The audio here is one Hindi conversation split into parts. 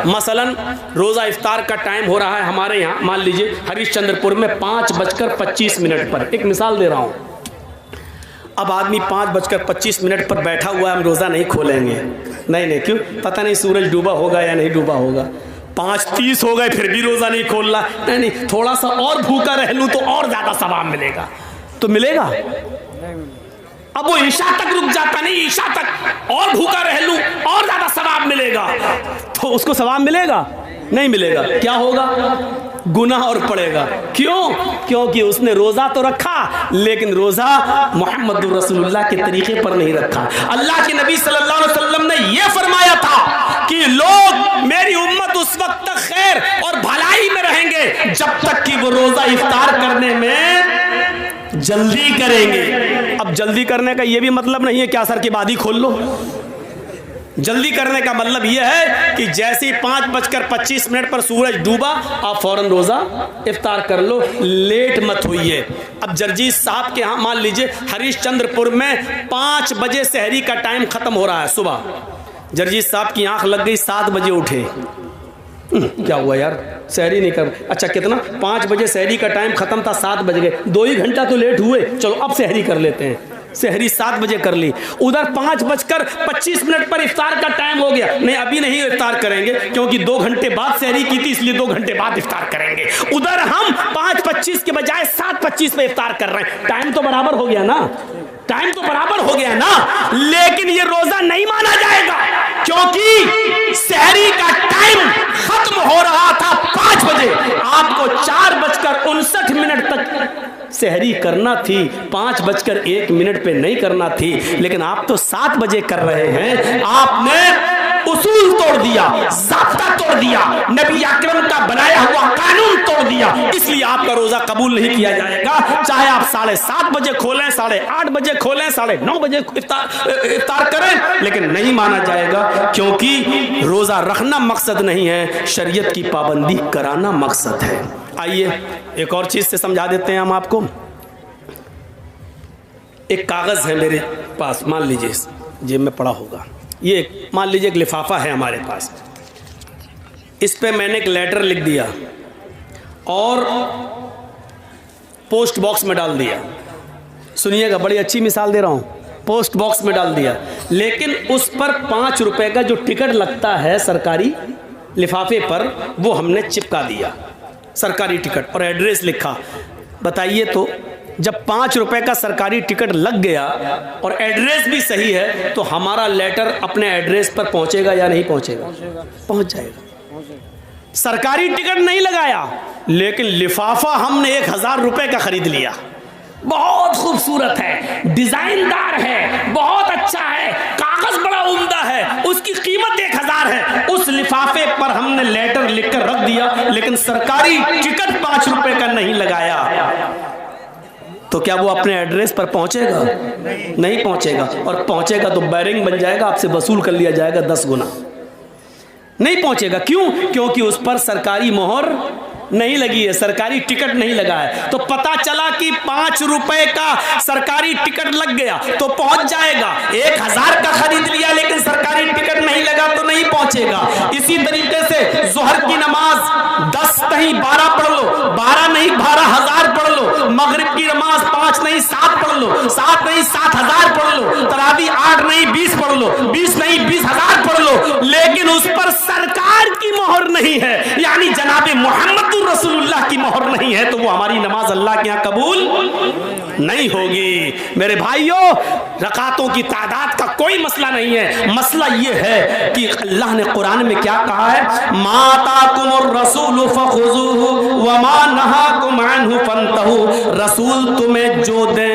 मसलन रोज़ा इफ्तार का टाइम हो रहा है हमारे यहाँ, मान लीजिए हरिश्चंद्रपुर में 5:25 पर, एक मिसाल दे रहा हूँ। अब आदमी 5:25 पर बैठा हुआ है, हम रोज़ा नहीं खोलेंगे। नहीं, क्यों? पता नहीं सूरज डूबा होगा या नहीं डूबा होगा। 5:30 हो गए फिर भी रोज़ा नहीं खोल रहा। नहीं, थोड़ा सा और भूखा रह लूँ तो और ज़्यादा सवाब मिलेगा। तो मिलेगा? अब वो ईशा तक रुक जाता, नहीं ईशा तक और भूखा रह लूं और ज्यादा सवाब मिलेगा, तो उसको सवाब मिलेगा? नहीं मिलेगा। क्या होगा? गुनाह और पड़ेगा। क्यों? क्योंकि उसने रोजा तो रखा लेकिन रोजा मोहम्मद रसूलुल्लाह के तरीके पर नहीं रखा। अल्लाह के नबी सल्लल्लाहु अलैहि वसल्लम ने यह फरमाया था कि लोग, मेरी उम्मत उस वक्त तक खैर और भलाई में रहेंगे जब तक कि वो रोजा इफ्तार करने में जल्दी करेंगे। अब जल्दी करने का यह भी मतलब नहीं है कि असर के बाद ही खोल लो। जल्दी करने का मतलब यह है कि जैसे ही 5:25 पर सूरज डूबा आप फौरन रोजा इफ्तार कर लो, लेट मत होइए। अब जर्जीस साहब के यहाँ मान लीजिए हरिश्चंद्रपुर में 5 बजे सहरी का टाइम खत्म हो रहा है सुबह। जर्जीस साहब की आंख लग गई, 7 बजे उठे। क्या हुआ यार, सहरी नहीं कर? अच्छा कितना? 5 बजे सहरी का टाइम खत्म था, 7 बज गए, 2 ही घंटा तो लेट हुए, चलो अब सहरी कर लेते हैं। सहरी 7 बजे कर ली। उधर 5:25 पर इफ्तार का टाइम हो गया। नहीं, अभी नहीं इफ्तार करेंगे क्योंकि 2 घंटे बाद सहरी की थी, इसलिए 2 घंटे बाद इफ्तार करेंगे। उधर हम 5:25 के बजाय 7:25 पे इफ्तार कर रहे हैं। टाइम तो बराबर हो गया ना? टाइम तो बराबर हो गया ना? लेकिन ये रोजा नहीं माना जाएगा क्योंकि सहरी का टाइम खत्म हो रहा था 5 बजे। आपको 4:59 तक सहरी करना थी, 5:01 पे नहीं करना थी, लेकिन आप तो 7 बजे कर रहे हैं। आपने उसूल तोड़ दिया, ज़ाब्ता तोड़ दिया, नबी अकरम का बनाया हुआ कानून तोड़ दिया, इसलिए आपका रोजा कबूल नहीं किया जाएगा। चाहे आप 7:30 बजे खोलें, 8:30 बजे खोलें, 9:30 बजे इफ्तार करें, लेकिन नहीं माना जाएगा क्योंकि रोजा रखना मकसद नहीं है, शरीयत की पाबंदी कराना मकसद है। आइए एक और चीज से समझा देते हैं हम आपको। एक कागज है मेरे पास, मान लीजिए जेब में पड़ा होगा, ये मान लीजिए एक लिफाफा है हमारे पास, इस पे मैंने एक लेटर लिख दिया और पोस्ट बॉक्स में डाल दिया। सुनिएगा, बड़ी अच्छी मिसाल दे रहा हूं, पोस्ट बॉक्स में डाल दिया, लेकिन उस पर 5 रुपए का जो टिकट लगता है सरकारी लिफाफे पर, वो हमने चिपका दिया, सरकारी टिकट, और एड्रेस लिखा। बताइए तो जब 5 रुपए का सरकारी टिकट लग गया और एड्रेस भी सही है तो हमारा लेटर अपने एड्रेस पर पहुंचेगा या नहीं पहुंचेगा? पहुंच जाएगा। सरकारी टिकट नहीं लगाया लेकिन लिफाफा हमने 1000 रुपए का खरीद लिया, बहुत खूबसूरत है, डिजाइनदार है, बहुत अच्छा है, कागज बड़ा उम्दा है, उसकी कीमत 1000 है। उस लिफाफे पर हमने लेटर लिखकर रख दिया लेकिन सरकारी टिकट 5 रुपए का नहीं लगाया, तो क्या वो अपने एड्रेस पर पहुंचेगा? नहीं पहुंचेगा, और पहुंचेगा तो बैरिंग बन जाएगा, आपसे वसूल कर लिया जाएगा 10 गुना। नहीं पहुंचेगा। क्यों? क्योंकि उस पर सरकारी मोहर नहीं लगी है, सरकारी टिकट नहीं लगा है। तो पता चला कि 5 रुपए का सरकारी टिकट लग गया तो पहुंच जाएगा। 1000 का खरीद लिया लेकिन सरकारी टिकट नहीं लगा तो नहीं पहुंचेगा। इसी तरीके से जोहर की नमाज 10 नहीं 12 पढ़ लो, 12 नहीं 12,000 पढ़ लो, मगरिब की नमाज 5 नहीं 7 पढ़ लो, 7 नहीं 7,000 पढ़ लो, तरावी 8 नहीं 20 पढ़ लो, 20 नहीं 20,000 पढ़ लो, लेकिन उस पर सरकार की मोहर नहीं है, यानी जनाबे मोहम्मद रसूलुल्लाह की मोहर नहीं है, तो वो हमारी नमाज अल्लाह के यहाँ कबूल नहीं होगी। मेरे भाइयों, रकातों की तादाद का कोई मसला नहीं है, मसला ये है कि अल्लाह ने कुरान में क्या कहा है, माताकुमुर रसूल फखुज़ूहु व मा नहाकुम अन्हु फंतहु। रसूल तुम्हें जो दे,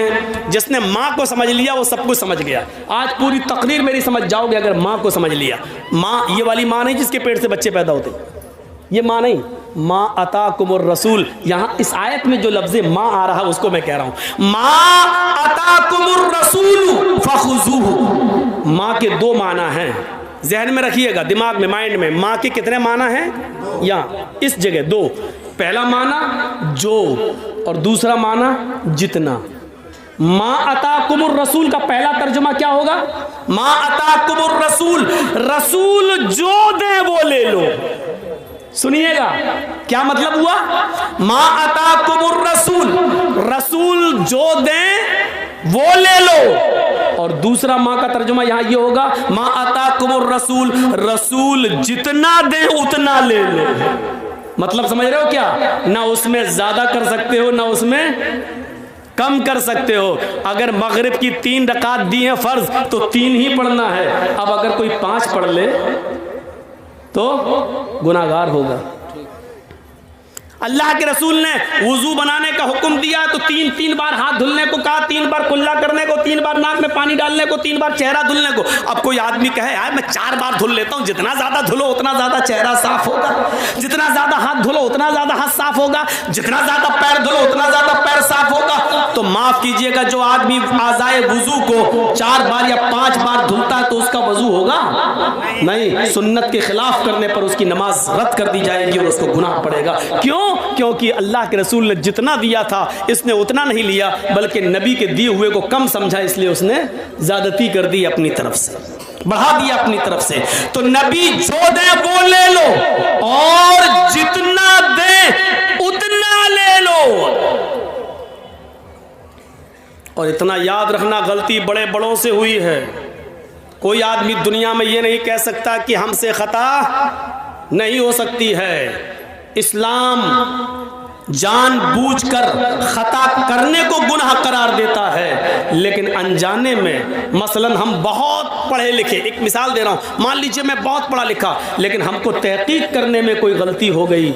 जिसने माँ को समझ लिया वो सब कुछ समझ गया। आज पूरी तकरीर मेरी समझ जाओगे अगर माँ को समझ लिया। माँ ये वाली माँ नहीं जिसके पेट से बच्चे पैदा होते, ये माँ नहीं, माँ अताकुमुर रसूल। यहाँ इस आयत में जो लफ्ज़ माँ आ रहा है उसको मैं कह रहा हूँ, माँ अताकुमुर रसूल फखुज़ूहु। माँ के 2 माना हैं, जहन में रखिएगा, दिमाग में, माइंड में। माँ के कितने माना हैं? यहाँ इस जगह 2। पहला माना जो, और दूसरा माना जितना। माँ अताकुमुर रसूल का पहला तर्जुमा क्या होगा? मा अताकुमुर रसूल, रसूल जो दे वो ले लो। सुनिएगा क्या मतलब हुआ, मा अताकुमुर रसूल, रसूल जो दे वो ले लो। और दूसरा माँ का तर्जुमा यहां ये होगा, मा अताकुमुर रसूल, रसूल जितना दे उतना ले लो। मतलब समझ रहे हो क्या, ना उसमें ज्यादा कर सकते हो ना उसमें कम कर सकते हो। अगर मगरिब की 3 रकात दी है फर्ज तो 3 ही पढ़ना है। अब अगर कोई 5 पढ़ ले तो गुनाहगार होगा। अल्लाह के रसूल ने वुजू बनाने का हुक्म दिया तो 3 बार हाथ धुलने को कहा, 3 बार कुल्ला करने को, 3 बार नाक में पानी डालने को, 3 बार चेहरा धुलने को। अब कोई आदमी कहे यार मैं 4 बार धुल लेता हूं, जितना ज्यादा धुलो उतना ज्यादा चेहरा साफ होगा, जितना ज्यादा हाथ धुलो उतना ज्यादा हाथ साफ होगा, जितना ज्यादा पैर धुलो उतना ज्यादा पैर साफ होगा। तो माफ कीजिएगा, जो आदमी आज़ाए वुजू को 4 बार या 5 बार धुलता है तो उसका वजू होगा नहीं, सुन्नत के खिलाफ करने पर उसकी नमाज रद्द कर दी जाएगी और उसको गुनाह पड़ेगा। क्यों? क्योंकि अल्लाह के रसूल ने जितना दिया था इसने उतना नहीं लिया, बल्कि नबी के दिए हुए को कम समझा, इसलिए उसने ज्यादती कर दी, अपनी तरफ से बढ़ा दिया अपनी तरफ से। तो नबी जो दे वो ले लो और जितना दे उतना ले लो। और इतना याद रखना, गलती बड़े बड़ों से हुई है। कोई आदमी दुनिया में ये नहीं कह सकता कि हमसे खता नहीं हो सकती है। इस्लाम जानबूझकर खता करने को गुनाह करार देता है, लेकिन अनजाने में, मसलन हम बहुत पढ़े लिखे, एक मिसाल दे रहा हूं, मान लीजिए मैं बहुत पढ़ा लिखा लेकिन हमको तहकीक करने में कोई गलती हो गई,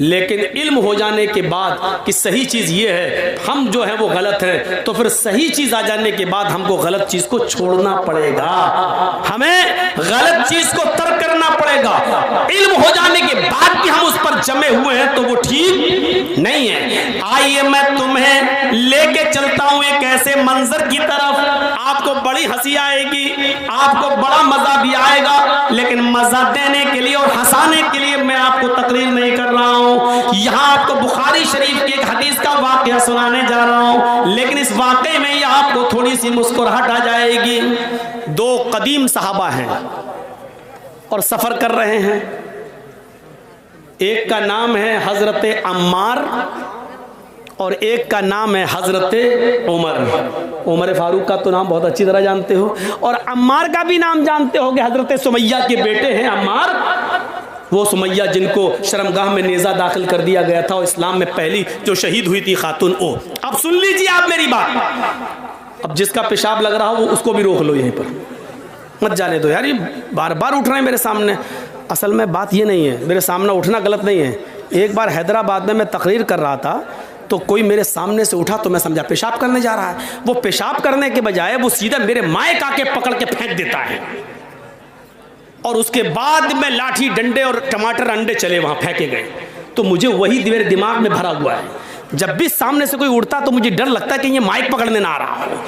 लेकिन इल्म हो जाने के बाद कि सही चीज़ ये है, हम जो है वो गलत है, तो फिर सही चीज़ आ जाने के बाद हमको गलत चीज़ को छोड़ना पड़ेगा, हमें गलत चीज़ को तर्क करना पड़ेगा। इल्म हो जाने के बाद कि हम उस पर जमे हुए हैं तो वो ठीक नहीं है। आइए मैं तुम्हें लेके चलता हूं एक ऐसे मंजर की तरफ, आपको बड़ी हंसी आएगी, आपको बड़ा मजा भी आएगा, लेकिन मजा देने के लिए और हंसाने के लिए मैं आपको तकरीर नहीं कर रहा हूं। यहां आपको बुखारी शरीफ की एक हदीस का वाकया सुनाने जा रहा हूं, लेकिन इस वाकये में ही आपको थोड़ी सी मुस्कुराहट आ जाएगी। 2 कदीम सहाबा हैं और सफर कर रहे हैं। एक का नाम है हजरत अम्मार और एक का नाम है हजरत उमर। उमर फारूक का तो नाम बहुत अच्छी तरह जानते हो, और अम्मार का भी नाम जानते होगे, हजरत सुमैया के बेटे हैं अम्मार। वो सुमैया जिनको शर्मगाह में नेज़ा दाखिल कर दिया गया था और इस्लाम में पहली जो शहीद हुई थी खातून वो। अब सुन लीजिए आप मेरी बात, अब जिसका पेशाब लग रहा हो वो उसको भी रोक लो, यहीं पर मत जाने दो यार, ये बार बार उठ रहे हैं मेरे सामने। असल में बात ये नहीं है, मेरे सामने उठना गलत नहीं है। एक बार हैदराबाद में मैं तकरीर कर रहा था तो कोई मेरे सामने से उठा तो मैं समझा पेशाब करने जा रहा है। वो पेशाब करने के बजाय वो सीधा मेरे माइक आके पकड़ के फेंक देता है, और उसके बाद में लाठी डंडे और टमाटर अंडे चले वहाँ फेंके गए। तो मुझे वही मेरे दिमाग में भरा हुआ है, जब भी सामने से कोई उड़ता तो मुझे डर लगता है कि ये माइक पकड़ने ना आ रहा हो।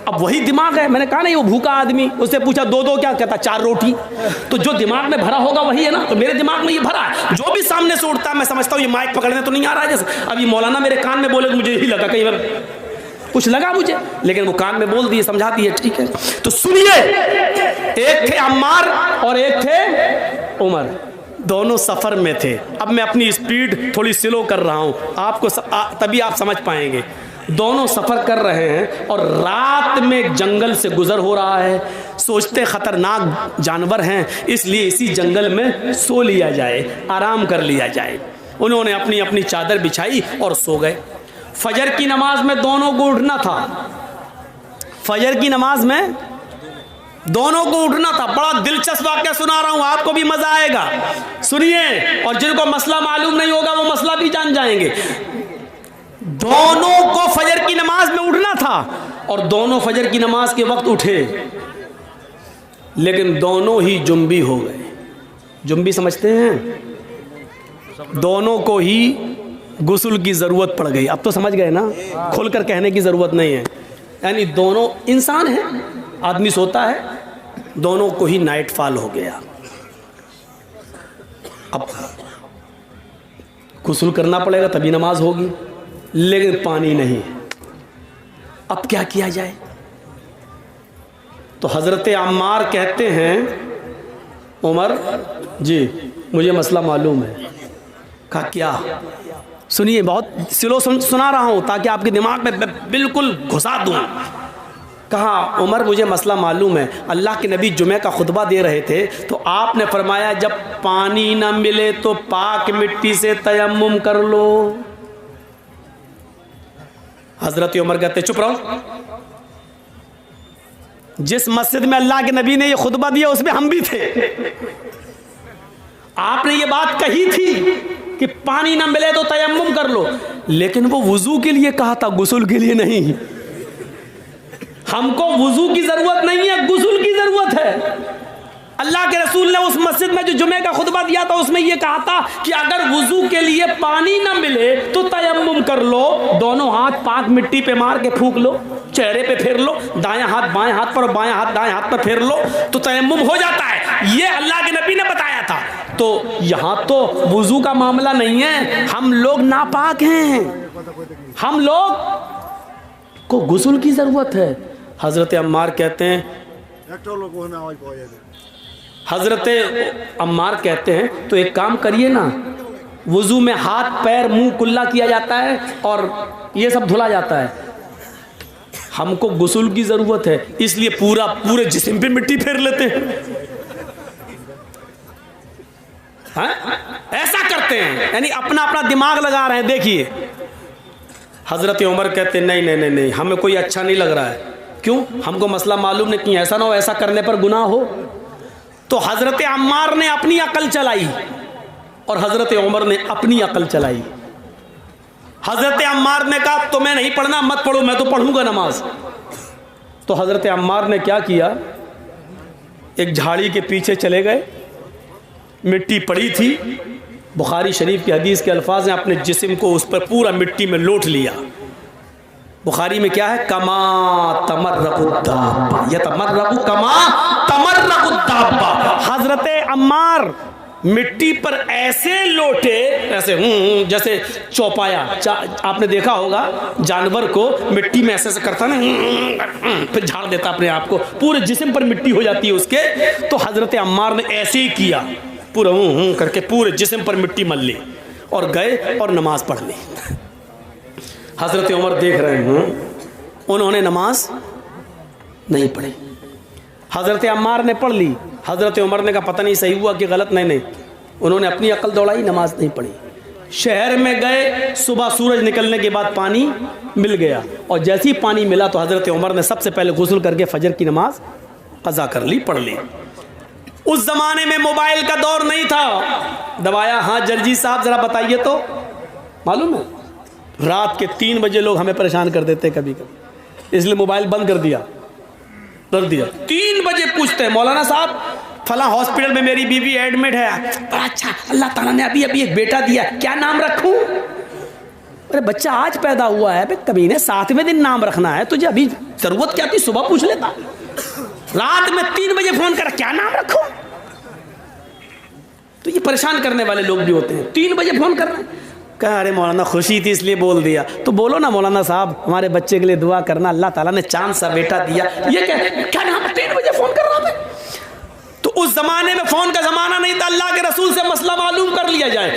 अब वही दिमाग है, मैंने कहा नहीं वो भूखा आदमी, उससे पूछा 2 क्या कहता 4 रोटी। तो जो दिमाग में भरा होगा वही है ना, तो मेरे दिमाग में ये भरा है। जो भी सामने से उड़ता है मैं समझता हूँ ये माइक पकड़ने तो नहीं आ रहा है। जैसे अभी मौलाना मेरे कान में बोले तो मुझे यही लगा, कहीं कुछ लगा मुझे, लेकिन वो कान में बोल दिए, समझाती है ठीक है। तो सुनिए, एक थे अम्मार और एक थे उमर, दोनों सफर में थे। अब मैं अपनी स्पीड थोड़ी स्लो कर रहा हूं, आपको तभी आप समझ पाएंगे। दोनों सफर कर रहे हैं और रात में जंगल से गुजर हो रहा है। सोचते खतरनाक जानवर हैं, इसलिए इसी जंगल में सो लिया जाए, आराम कर लिया जाए। उन्होंने अपनी अपनी चादर बिछाई और सो गए। फजर की नमाज में दोनों को उठना था, फजर की नमाज में दोनों को उठना था। बड़ा दिलचस्प वाकया सुना रहा हूं, आपको भी मजा आएगा, सुनिए। और जिनको मसला मालूम नहीं होगा वो मसला भी जान जाएंगे। दोनों को फजर की नमाज में उठना था और दोनों फजर की नमाज के वक्त उठे, लेकिन दोनों ही जुम्बी हो गए। जुम्बी समझते हैं? दोनों को ही गुस्ल की ज़रूरत पड़ गई। अब तो समझ गए ना, खुलकर कहने की ज़रूरत नहीं है। यानी दोनों इंसान हैं, आदमी सोता है, दोनों को ही नाइट फॉल हो गया। अब गुस्ल करना पड़ेगा तभी नमाज होगी, लेकिन पानी नहीं। अब क्या किया जाए? तो हज़रत अम्मार कहते हैं, उमर जी मुझे मसला मालूम है। कहा क्या? सुनिए, बहुत स्लो सुना रहा हूँ ताकि आपके दिमाग में बिल्कुल घुसा दूँ। कहा उमर मुझे मसला मालूम है, अल्लाह के नबी जुमे का खुतबा दे रहे थे तो आपने फरमाया जब पानी ना मिले तो पाक मिट्टी से तयम्मुम कर लो। हजरत उमर कहते चुप रहो, जिस मस्जिद में अल्लाह के नबी ने ये खुतबा दिया उसमें हम भी थे। आपने ये बात कही थी कि पानी ना मिले तो तयम्मुम कर लो, लेकिन वो वुजू के लिए कहा था, गुस्ल के लिए नहीं। हमको वुजू की जरूरत नहीं है, गुस्ल की जरूरत है। अल्लाह के रसूल ने उस मस्जिद में जो जुमे का खुतबा दिया था उसमें यह कहा था कि अगर वुजू के लिए पानी ना मिले तो तयम्मुम कर लो, दोनों हाथ पाक मिट्टी पे मार के फूंक लो, चेहरे पे फेर लो, दायां हाथ बाएं हाथ पर और बायां हाथ दाएं हाथ पर फेर लो तो तयम्मुम हो जाता है। ये अल्लाह के नबी ने बताया था। तो यहाँ तो वुजू का मामला नहीं है, हम लोग नापाक हैं, हम लोग को गुस्ल की जरूरत है। हजरत अम्मार कहते हैं, हजरत अम्मार कहते हैं तो एक काम करिए ना, वुजू में हाथ पैर मुंह कुल्ला किया जाता है और ये सब धुला जाता है, हमको गुस्ल की जरूरत है, इसलिए पूरे जिस्म पे मिट्टी फेर लेते हैं। हाँ? ऐसा करते हैं, यानी अपना अपना दिमाग लगा रहे हैं। देखिए हजरत उमर कहते हैं नहीं नहीं नहीं नहीं, हमें कोई अच्छा नहीं लग रहा है। क्यों? हमको मसला मालूम नहीं, कि ऐसा ना हो ऐसा करने पर गुनाह हो। तो हजरत अम्मार ने अपनी अकल चलाई और हजरत उमर ने अपनी अकल चलाई। हजरत अम्मार ने कहा तुम्हें नहीं पढ़ना मत पढ़ो, मैं तो पढ़ूंगा नमाज। तो हजरत अम्मार ने क्या किया, एक झाड़ी के पीछे चले गए, मिट्टी पड़ी थी, बुखारी शरीफ की हदीस के अल्फाज हैं, अपने जिस्म को उस पर पूरा मिट्टी में लोट लिया। बुखारी में क्या है, कमा तमर्रकुद्दाब्बा, यतमर्रकु कमा तमर्रकुद्दाब्बा। हजरत अम्मार मिट्टी पर ऐसे लोटे, ऐसे जैसे चौपाया, आपने देखा होगा जानवर को मिट्टी में ऐसे ऐसे करता ना, फिर झाड़ देता अपने आप को, पूरे जिस्म पर मिट्टी हो जाती है उसके। तो हजरत अम्मार ने ऐसे ही किया, पूरा करके पूरे जिस्म पर मिट्टी मल ली और गए और नमाज पढ़ ली। हजरत उमर देख रहे हैं, उन्होंने नमाज नहीं पढ़ी, हजरत अम्मार ने पढ़ ली। हजरत उमर ने कहा पता नहीं सही हुआ कि गलत। नहीं, उन्होंने अपनी अकल दौड़ाई, नमाज नहीं पढ़ी। शहर में गए, सुबह सूरज निकलने के बाद पानी मिल गया और जैसे ही पानी मिला तो हजरत उमर ने सबसे पहले गुस्ल करके फजर की नमाज कज़ा कर ली, पढ़ ली। उस जमाने में मोबाइल का दौर नहीं था। दबाया, हाँ जर्जी साहब जरा बताइए तो। मालूम है रात के 3 बजे लोग हमें परेशान कर देते कभी कभी, इसलिए मोबाइल बंद कर दिया। 3 बजे पूछते हैं, मौलाना साहब फला हॉस्पिटल में मेरी बीवी एडमिट है, बड़ा अच्छा, अल्लाह ताला ने अभी अभी एक बेटा दिया, क्या नाम रखूं? अरे बच्चा आज पैदा हुआ है, कभी ने 7वें दिन नाम रखना है, तुझे अभी जरूरत क्या थी, सुबह पूछ लेता। रात में 3 बजे फोन कर, क्या नाम रखूं? तो ये परेशान करने वाले लोग भी होते हैं, 3 बजे फोन कर रहे हैं। कहा अरे मौलाना खुशी थी इसलिए बोल दिया। तो बोलो ना मौलाना साहब हमारे बच्चे के लिए दुआ करना, अल्लाह ताला ने चांद सा बेटा दिया। ये क्या नाम, 3 बजे फोन कर रहा था। तो उस जमाने में फोन का जमाना नहीं था, अल्लाह के रसूल से मसला मालूम कर लिया जाए।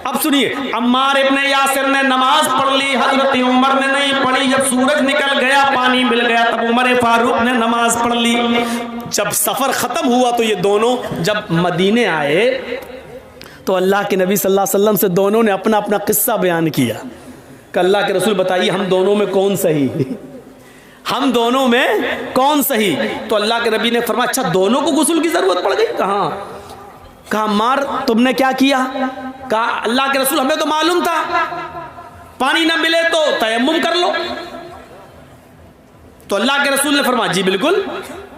अब सुनिए, अम्मार इब्ने यासिर ने नमाज पढ़ ली, हजरत उमर ने नहीं पढ़ी। जब सूरज निकल गया, पानी मिल गया, तब उमर फारूक ने नमाज पढ़ ली। जब सफर खत्म हुआ तो ये दोनों जब मदीने आए तो अल्लाह के नबी सल्लल्लाहु अलैहि वसल्लम से दोनों ने अपना अपना किस्सा बयान किया कि अल्लाह के रसूल बताइए हम दोनों में कौन सही, हम दोनों में कौन सही? तो अल्लाह के नबी ने फरमाया अच्छा दोनों को गुस्ल की जरूरत पड़ गई। कहा मार तुमने क्या किया? कहा अल्लाह के रसूल हमें तो मालूम था पानी ना मिले तो तयम्मुम कर लो। तो अल्लाह के रसूल ने फरमाया जी बिल्कुल।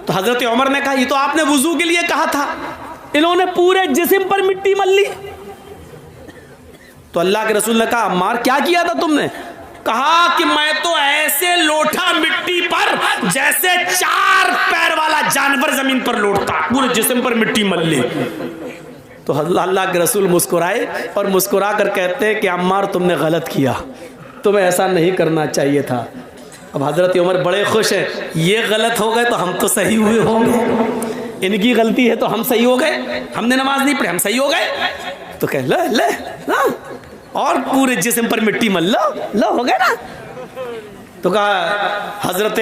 तो हजरत उमर ने कहा ये तो आपने वुजू के लिए कहा था, इन्होंने पूरे जिस्म पर मिट्टी मल ली। तो अल्लाह के रसूल ने कहा अम्मार क्या किया था तुमने? कहा कि मैं तो ऐसे लोटा मिट्टी पर जैसे 4 पैर वाला जानवर जमीन पर लोटता, पूरे जिस्म पर मिट्टी मल ली। तो अल्लाह के रसूल मुस्कुराए और मुस्कुरा कर कहते हैं कि अम्मार तुमने गलत किया, तुम्हें ऐसा नहीं करना चाहिए था। अब हजरत उमर बड़े खुश हैं, ये गलत हो गए तो हम तो सही हुए होंगे, इनकी गलती है तो हम सही हो गए, हमने नमाज नहीं पढ़ी हम सही हो गए। तो कह ले ले ना, और पूरे जिस्म पर मिट्टी मल लो हो गए ना। तो कहा हजरत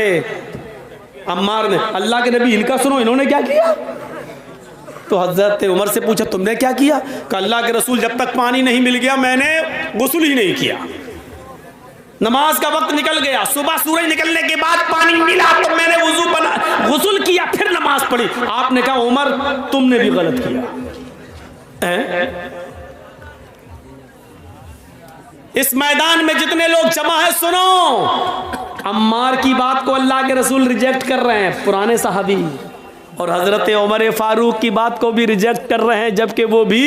अम्मार ने, अल्लाह के नबी इनका सुनो, इन्होंने क्या किया? तो हजरत उमर से पूछा तुमने क्या किया? कहा अल्लाह के रसूल जब तक पानी नहीं मिल गया मैंने गुस्ल ही नहीं किया। नमाज का वक्त निकल गया, सुबह सूरज निकलने के बाद पानी मिला तो मैंने वुजू बना गुस्ल किया फिर नमाज पढ़ी। आपने कहा उमर तुमने भी गलत किया। इस मैदान में जितने लोग जमा है सुनो, अम्मार की बात को अल्लाह के रसूल रिजेक्ट कर रहे हैं, पुराने सहाबी, और हजरत उमर फारूक की बात को भी रिजेक्ट कर रहे हैं जबकि वो भी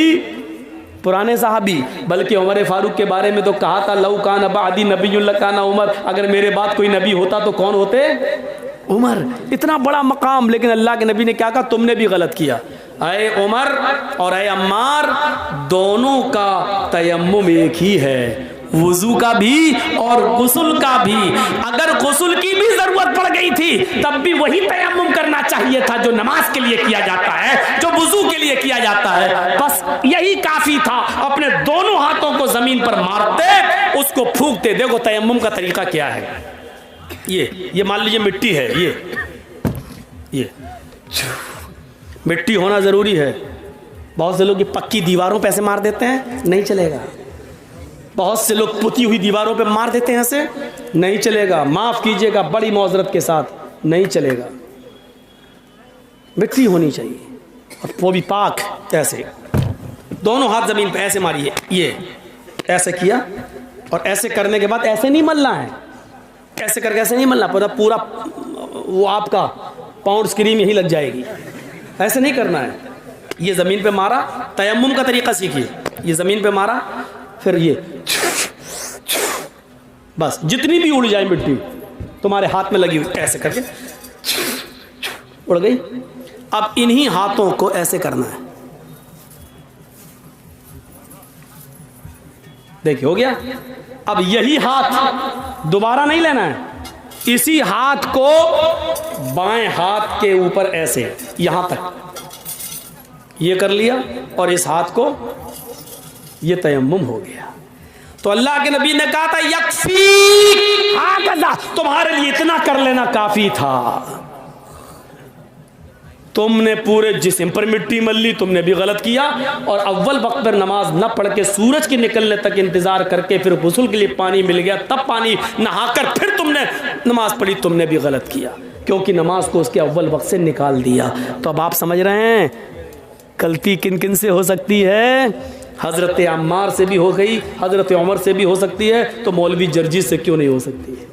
पुराने साहबी। बल्कि उमर फारूक के बारे में तो कहा था लौ कान बादी नबीयुल्ला काना उमर, अगर मेरे बाद कोई नबी होता तो कौन होते? उमर। इतना बड़ा मकाम, लेकिन अल्लाह के नबी ने क्या कहा? तुमने भी गलत किया। अय उमर और अय अम्मार, दोनों का तयम्मुम एक ही है, वुजू का भी और गुस्ल का भी। अगर गुस्ल की भी जरूरत पड़ गई थी तब भी वही तयम्मुम करना चाहिए था जो नमाज के लिए किया जाता है, जो वुजू के लिए किया जाता है। बस यही काफी था। अपने दोनों हाथों को जमीन पर मारते, उसको फूंकते। देखो तयम्मुम का तरीका क्या है। ये मान लीजिए मिट्टी है, ये मिट्टी होना जरूरी है। बहुत से लोग ये पक्की दीवारों पे ऐसे मार देते हैं, नहीं चलेगा। बहुत से लोग पुती हुई दीवारों पे मार देते हैं ऐसे, नहीं चलेगा। माफ कीजिएगा, बड़ी मौजरत के साथ, नहीं चलेगा। मिट्टी होनी चाहिए, और वो भी पाक। ऐसे दोनों हाथ जमीन पे ऐसे मारिए, ये ऐसे किया, और ऐसे करने के बाद ऐसे नहीं मलना है, ऐसे करके ऐसे नहीं मलना, पूरा वो आपका पाउंड क्रीम यही लग जाएगी। ऐसे नहीं करना है। ये जमीन पे मारा, तयम्मुम का तरीका सीखिए। ये जमीन पे मारा, फिर ये बस जितनी भी उड़ जाए मिट्टी तुम्हारे हाथ में लगी हुई, ऐसे करके उड़ गई। अब इन्हीं हाथों को ऐसे करना है। देखिए हो गया। अब यही हाथ दोबारा नहीं लेना है, इसी हाथ को बाएं हाथ के ऊपर ऐसे यहां तक ये कर लिया, और इस हाथ को ये तयम्मुम हो गया। तो अल्लाह के नबी ने कहा था यकफी हाकज़ा, तुम्हारे लिए इतना कर लेना काफी था। तुमने पूरे जिस्म पर मिट्टी मल ली, तुमने भी गलत किया। और अव्वल वक्त पर नमाज न पढ़ के सूरज के निकलने तक इंतजार करके फिर गुस्ल के लिए पानी मिल गया, तब पानी नहाकर फिर तुमने नमाज पढ़ी, तुमने भी गलत किया, क्योंकि नमाज को उसके अव्वल वक्त से निकाल दिया। तो अब आप समझ रहे हैं गलती किन किन से हो सकती है। हजरत अम्मार से भी हो गई, हजरत उमर से भी हो सकती है, तो मौलवी जर्जी से क्यों नहीं हो सकती है?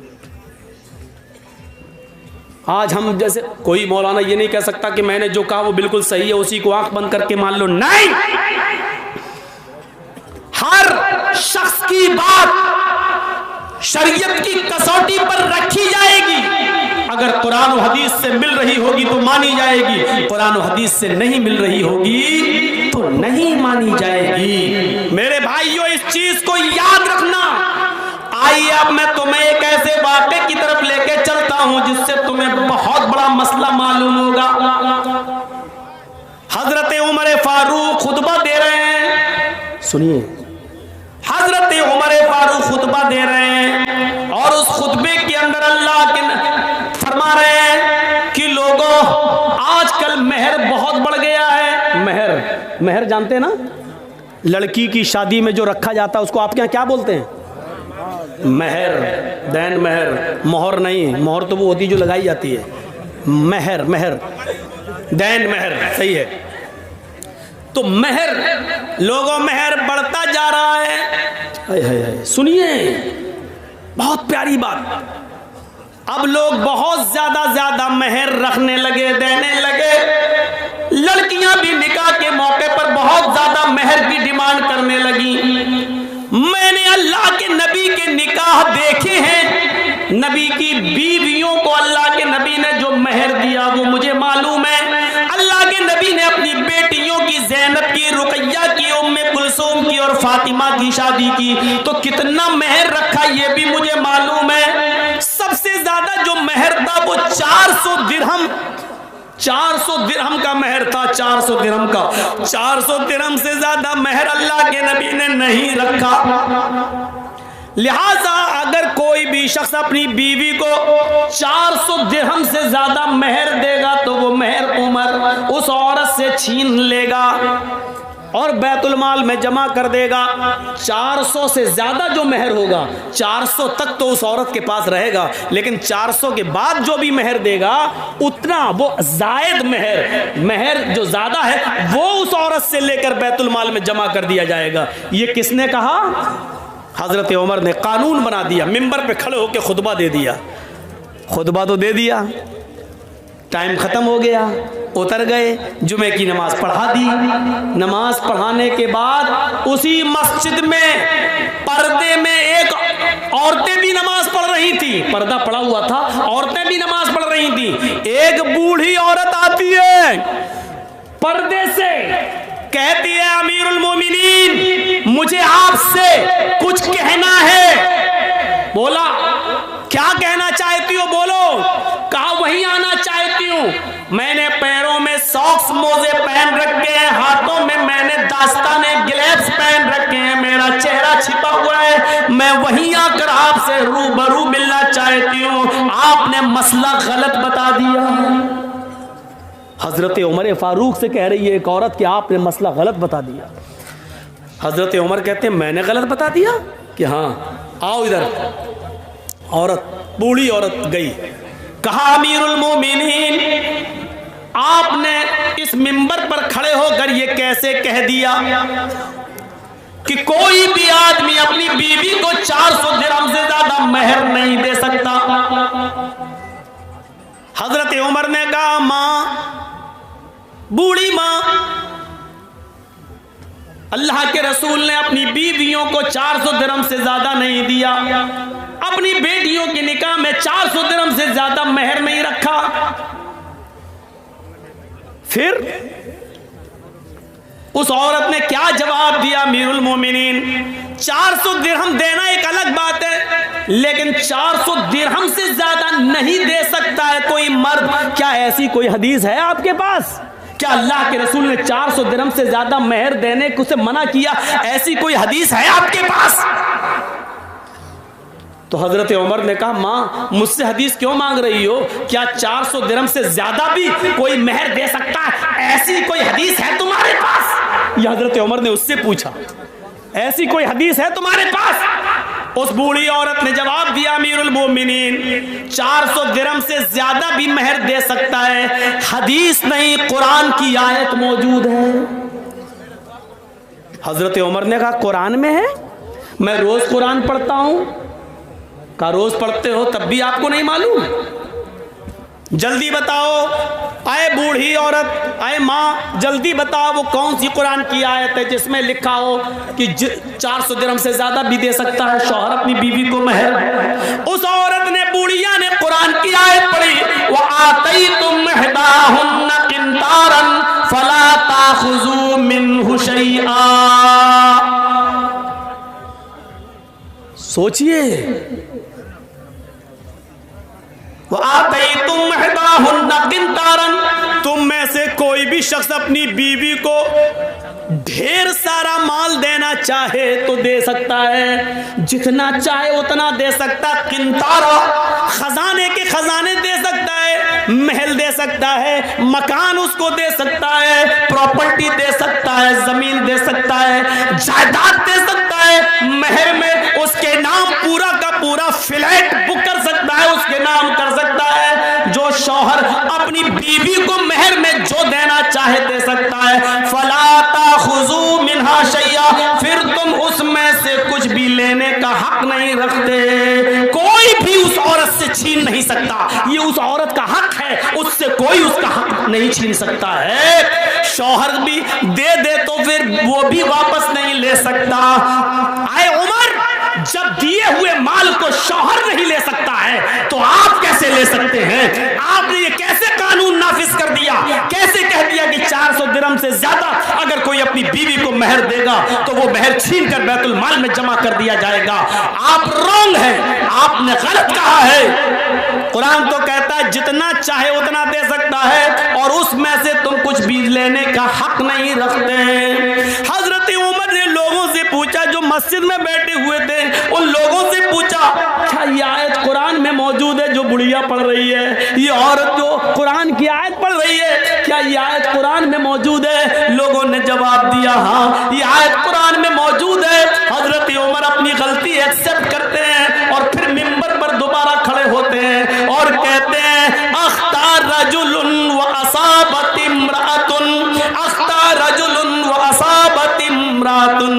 आज हम जैसे कोई मौलाना ये नहीं कह सकता कि मैंने जो कहा वो बिल्कुल सही है, उसी को आंख बंद करके मान लो। नहीं, हर शख्स की बात शरीयत की कसौटी पर रखी जाएगी। अगर कुरान और हदीस से मिल रही होगी तो मानी जाएगी, कुरान और हदीस से नहीं मिल रही होगी तो नहीं मानी जाएगी। मेरे भाइयों, इस चीज को याद रखना। आइए अब मैं तुम्हें एक ऐसे वाक़े की तरफ लेके चलता हूं जिससे तुम्हें बहुत बड़ा मसला मालूम होगा। हजरत उमर फारूक खुतबा दे रहे हैं, सुनिए। हजरत उमर फारूक खुतबा दे रहे हैं, और उस खुतबे के अंदर अल्लाह के फरमा रहे हैं कि लोगों, आजकल मेहर बहुत बढ़ गया है। मेहर जानते हैं ना, लड़की की शादी में जो रखा जाता है उसको आपके यहाँ क्या बोलते हैं? मेहर, दैन मेहर, मोहर नहीं। मोहर तो वो होती जो लगाई जाती है। मेहर, दैन मेहर, सही है। तो मेहर, लोगों मेहर बढ़ता जा रहा है। सुनिए, बहुत प्यारी बात। अब लोग बहुत ज्यादा मेहर रखने लगे, देने लगे। लड़कियां भी निकाह के मौके पर बहुत ज्यादा मेहर की डिमांड करने लगी। मैंने अल्लाह के नबी के निकाह देखे हैं, नबी की बीवियों को अल्लाह के नबी ने जो मेहर दिया वो मुझे मालूम है। अल्लाह के नबी ने अपनी बेटियों की, ज़ैनब की, रुकैया की, उम्मे कुलसूम की और फातिमा की शादी की तो कितना मेहर रखा ये भी मुझे मालूम है। सबसे ज्यादा जो महर था वो 400 दिरहम, 400 दिरहम का महर था, 400 दिरहम का। 400 दिरहम से ज्यादा महर अल्लाह के नबी ने नहीं रखा। लिहाजा अगर कोई भी शख्स अपनी बीवी को 400 दिरहम से ज्यादा महर देगा तो वो महर उमर उस औरत से छीन लेगा और बैतुल माल में जमा कर देगा। 400 से ज्यादा जो महर होगा, 400 तक तो उस औरत के पास रहेगा, लेकिन 400 के बाद जो भी महर देगा उतना वो जायद महर जो ज्यादा है वो उस औरत से लेकर बैतुल माल में जमा कर दिया जाएगा। ये किसने कहा? हजरत उमर ने कानून बना दिया, मिंबर पे खड़े होकर खुतबा दे दिया। खुतबा तो दे दिया, टाइम खत्म हो गया, उतर गए, जुमे की नमाज पढ़ा दी। नमाज पढ़ाने के बाद उसी मस्जिद में पर्दे में एक औरतें भी नमाज पढ़ रही थी, पर्दा पड़ा हुआ था, औरतें भी नमाज पढ़ रही थी। एक बूढ़ी औरत आती है पर्दे से, कहती है अमीरुल मोमिनीन मुझे आपसे कुछ कहना है। बोला क्या कहना चाहती हो? बोलो। कहा वहीं आना चाहती हूं। मैंने पैरों में सॉक्स मोजे पहन रखे हैं, हाथों में मैंने दास्ताने ग्लव्स पहन रखे हैं, मेरा चेहरा छिपा हुआ है, मैं वहीं आकर आपसे रूबरू मिलना चाहती हूं। आपने मसला गलत बता दिया। हजरत उमर फारूक से कह रही है एक औरत कि आपने मसला गलत बता दिया। हजरत उमर कहते हैं मैंने गलत बता दिया? कि हाँ, आओ इधर। औरत, बूढ़ी औरत गई, कहा अमीरुल मोमिनीन आपने इस मिंबर पर खड़े होकर ये कैसे कह दिया कि कोई भी आदमी अपनी बीवी को 400 दिरहम से ज्यादा महर नहीं दे सकता? हजरत उमर ने कहा मां, बूढ़ी मां, अल्लाह के रसूल ने अपनी बीवियों को 400 दिरहम से ज्यादा नहीं दिया, अपनी बेटियों के निकाह में 400 दिरहम से ज्यादा महर नहीं रखा। फिर उस औरत ने क्या जवाब दिया? अमीरुल मोमिनीन 400 दिरहम देना एक अलग बात है, लेकिन 400 दिरहम से ज्यादा नहीं दे सकता है कोई मर्द। क्या ऐसी कोई हदीस है आपके पास? क्या अल्लाह के रसूल ने 400 दिरहम से ज्यादा महर देने को से मना किया? ऐसी कोई हदीस है आपके पास? तो हजरत उमर ने कहा मां, मुझसे हदीस क्यों मांग रही हो? क्या 400 दिरहम से ज्यादा भी कोई महर दे सकता है? ऐसी कोई हदीस है तुम्हारे पास? यह हजरत उमर ने उससे पूछा, ऐसी कोई हदीस है तुम्हारे पास? उस बूढ़ी औरत ने जवाब दिया अमीरुल मोमिनीन 400 दिरहम से ज्यादा भी महर दे सकता है, हदीस नहीं कुरान की आयत मौजूद है। हजरत उमर ने कहा कुरान में है? मैं रोज कुरान पढ़ता हूं। कहा रोज पढ़ते हो तब भी आपको नहीं मालूम? जल्दी बताओ। आए बूढ़ी औरत, आए माँ, जल्दी बताओ वो कौन सी कुरान की आयत है जिसमें लिखा हो कि 400 दिरहम से ज्यादा भी दे सकता है शौहर अपनी बीवी को महर। उस औरत ने, बूढ़िया ने कुरान की आयत पढ़ी, व आतैतुम इहदाहुन्ना किंतारन फला ताखुजू मिन्हु शैआ। सोचिए, तुम में से कोई भी शख्स अपनी बीवी को ढेर सारा माल देना चाहे तो दे सकता है, जितना चाहे उतना दे सकता। किंतारा, खजाने के खजाने दे सकता है, महल दे सकता है, मकान उसको दे सकता है, प्रॉपर्टी दे सकता है, जमीन दे सकता है, जायदाद दे सकता है। महर में उसके नाम पूरा का पूरा फ्लैट बुक कर सकता है, उसके नाम कर सकता है। जो शौहर अपनी बीवी को महर में जो देना चाहे दे सकता है। फला ताखुजू मिन्हा शैया, फिर तुम उसमें से कुछ भी लेने का हक नहीं रखते। कोई भी उस औरत से छीन नहीं सकता, ये उस औरत का हक है, उससे कोई उसका हक नहीं छीन सकता है। शौहर भी दे तो फिर वो भी वापस नहीं ले सकता। आए उमर, जब दिए हुए माल को शौहर नहीं ले सकता है तो आप कैसे ले सकते हैं? आपने ये कैसे कहा कानून नाफिज कर दिया। कैसे कह दिया कि 400 दिरहम से ज्यादा अगर कोई अपनी बीवी को मेहर देगा तो वो मेहर छीन कर बैतुल माल में जमा कर दिया जाएगा। आप रॉन्ग हैं, आपने गलत कहा है। कुरान तो कहता है जितना चाहे उतना दे सकता है और उसमें से तुम कुछ भी लेने का हक नहीं रखते। हजरत उमर ने लोगों से पूछा, जो मस्जिद में बैठे हुए थे उन लोगों से पूछा, क्या ये आयत कुरान में मौजूद है जो बुढ़िया पढ़ रही है, ये औरत जो कुरान की आयत पढ़ रही है, क्या ये आयत कुरान में मौजूद है? लोगों ने जवाब दिया, हाँ ये आयत कुरान में मौजूद है। हजरत उमर अपनी गलती एक्सेप्ट करते हैं और फिर मिंबर पर दोबारा खड़े होते हैं और कहते हैं, अख्तार रजुलुन व असाबत इम्रातुन, अख्तार रजुलुन व असाबत इम्रातुन।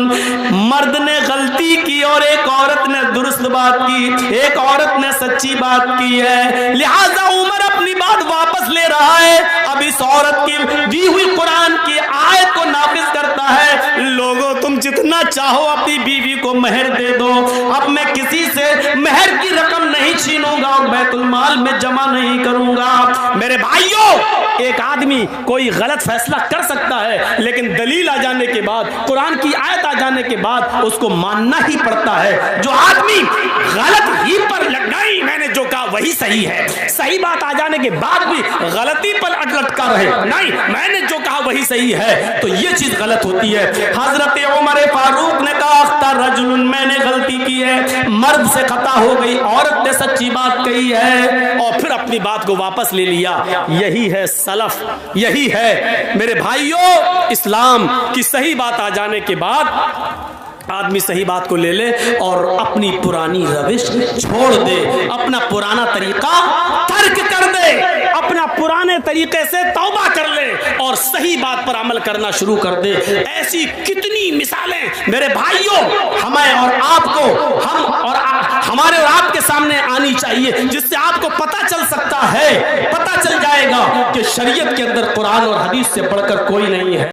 मर्द ने गलती की और एक औरत ने दुरुस्त बात की, एक औरत ने सच्ची बात की है, लिहाजा उमर अपनी बात वापस ले रहा है। अब इस औरत की दी हुई कुरान की आयत को नाफिज करता है। लोगों तुम जितना चाहो अपनी बीवी को मेहर दे दो, अब मैं किसी से मेहर की रकम नहीं छीनूंगा और बैतुल माल में जमा नहीं करूंगा। मेरे भाइयों, एक आदमी कोई गलत फैसला कर सकता है लेकिन दलील आ जाने के बाद, कुरान की आयत आ जाने के बाद उसको मानना ही पड़ता है। जो आदमी गलत ही पर नहीं, मैंने जो कहा वही सही है, सही बात आ जाने के बाद भी गलती पर लटका रहे, नहीं मैंने जो कहा वही सही है, तो ये चीज गलत होती है। हजरत उमर फारूक ने कहा, अख्तार रजुलुन, मैंने गलती की है, मर्द से खता हो गई, औरत ने सच्ची बात कही है और फिर अपनी बात को वापस ले लिया। यही है सलफ, यही है मेरे भाइयों। इस्लाम की सही बात आ जाने के बाद आदमी सही बात को ले ले और अपनी पुरानी रविश छोड़ दे, अपना पुराना तरीका तर्क कर दे, अपना पुराने तरीके से तौबा कर ले और सही बात पर अमल करना शुरू कर दे। ऐसी कितनी मिसालें मेरे भाइयों हमें और आपको, हम और हमारे और आपके सामने आनी चाहिए, जिससे आपको पता चल सकता है, पता चल जाएगा कि शरीयत के अंदर कुरान और हदीस से बढ़कर कोई नहीं है।